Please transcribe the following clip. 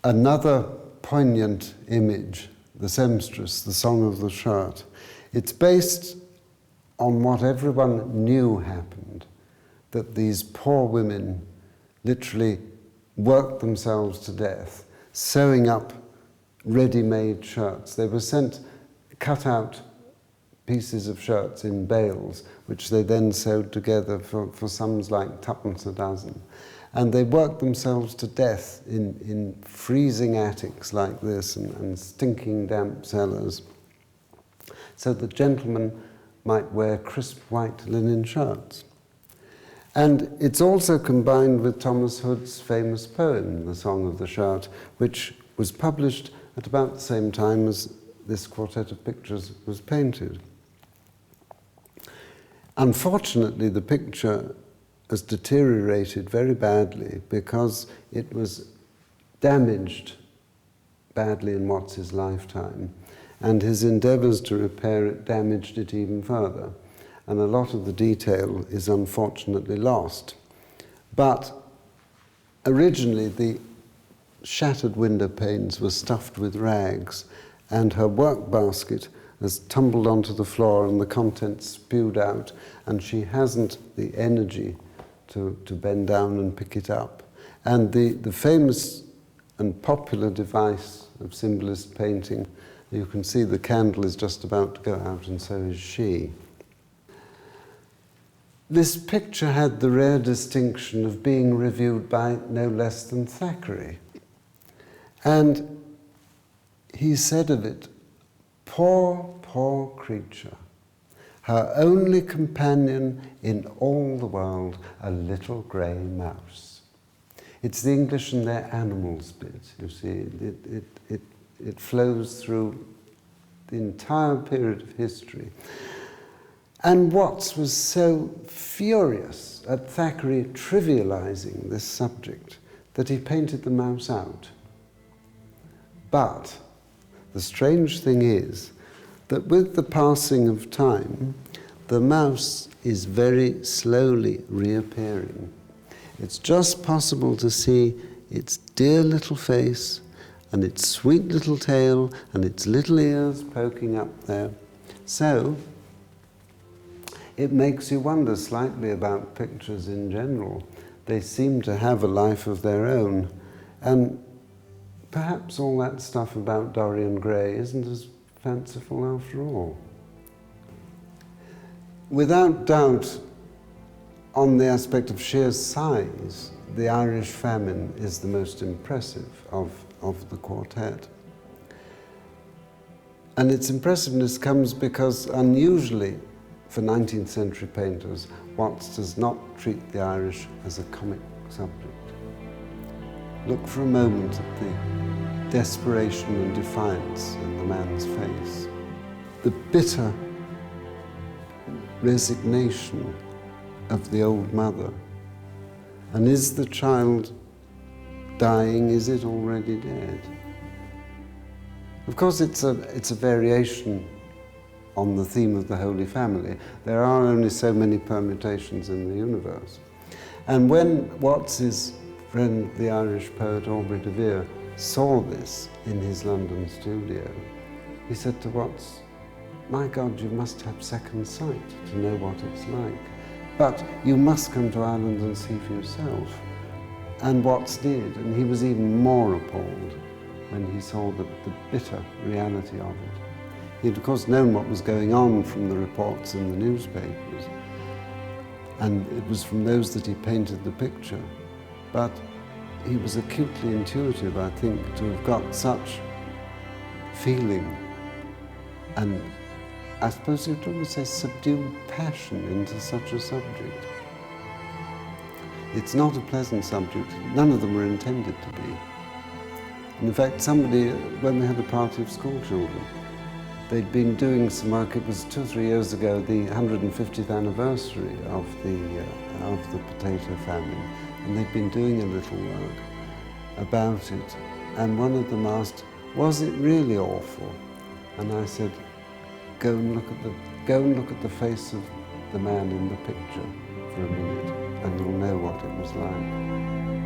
another poignant image, the seamstress, the song of the shirt. It's based on what everyone knew happened, that these poor women literally worked themselves to death, sewing up ready-made shirts. They were sent cut-out pieces of shirts in bales, which they then sewed together for sums like twopence a dozen. And they worked themselves to death in freezing attics like this and stinking damp cellars, so that gentlemen might wear crisp white linen shirts. And it's also combined with Thomas Hood's famous poem, The Song of the Shirt, which was published at about the same time as this quartet of pictures was painted. Unfortunately, the picture has deteriorated very badly because it was damaged badly in Watts's lifetime, and his endeavours to repair it damaged it even further. And a lot of the detail is unfortunately lost. But originally the shattered window panes were stuffed with rags, and her work basket has tumbled onto the floor and the contents spewed out, and she hasn't the energy to bend down and pick it up. And the famous and popular device of symbolist painting, you can see the candle is just about to go out, and so is she. This picture had the rare distinction of being reviewed by no less than Thackeray. And he said of it, "Poor, poor creature, her only companion in all the world, a little grey mouse." It's the English and their animals bit, you see. It flows through the entire period of history. And Watts was so furious at Thackeray trivializing this subject that he painted the mouse out. But the strange thing is that with the passing of time, the mouse is very slowly reappearing. It's just possible to see its dear little face and its sweet little tail and its little ears poking up there. So it makes you wonder slightly about pictures in general. They seem to have a life of their own, and perhaps all that stuff about Dorian Gray isn't as fanciful after all. Without doubt, on the aspect of sheer size, the Irish famine is the most impressive of the quartet. And its impressiveness comes because, unusually for 19th century painters, Watts does not treat the Irish as a comic subject. Look for a moment at the desperation and defiance in the man's face, the bitter resignation of the old mother. And is the child dying? Is it already dead? Of course, it's a variation on the theme of the Holy Family. There are only so many permutations in the universe. And when Watts's friend, the Irish poet Aubrey de Vere, saw this in his London studio, he said to Watts, "My God, you must have second sight to know what it's like. But you must come to Ireland and see for yourself." And Watts did, and he was even more appalled when he saw the bitter reality of it. He'd of course known what was going on from the reports in the newspapers, and it was from those that he painted the picture. But he was acutely intuitive, I think, to have got such feeling and, I suppose you'd almost say, subdued passion into such a subject. It's not a pleasant subject. None of them were intended to be. And in fact, somebody, when we had a party of school children, they'd been doing some work. It was 2 or 3 years ago, the 150th anniversary of the potato famine, and they'd been doing a little work about it. And one of them asked, "Was it really awful?" And I said, Go and look at the face of the man in the picture for a minute, and you'll know what it was like."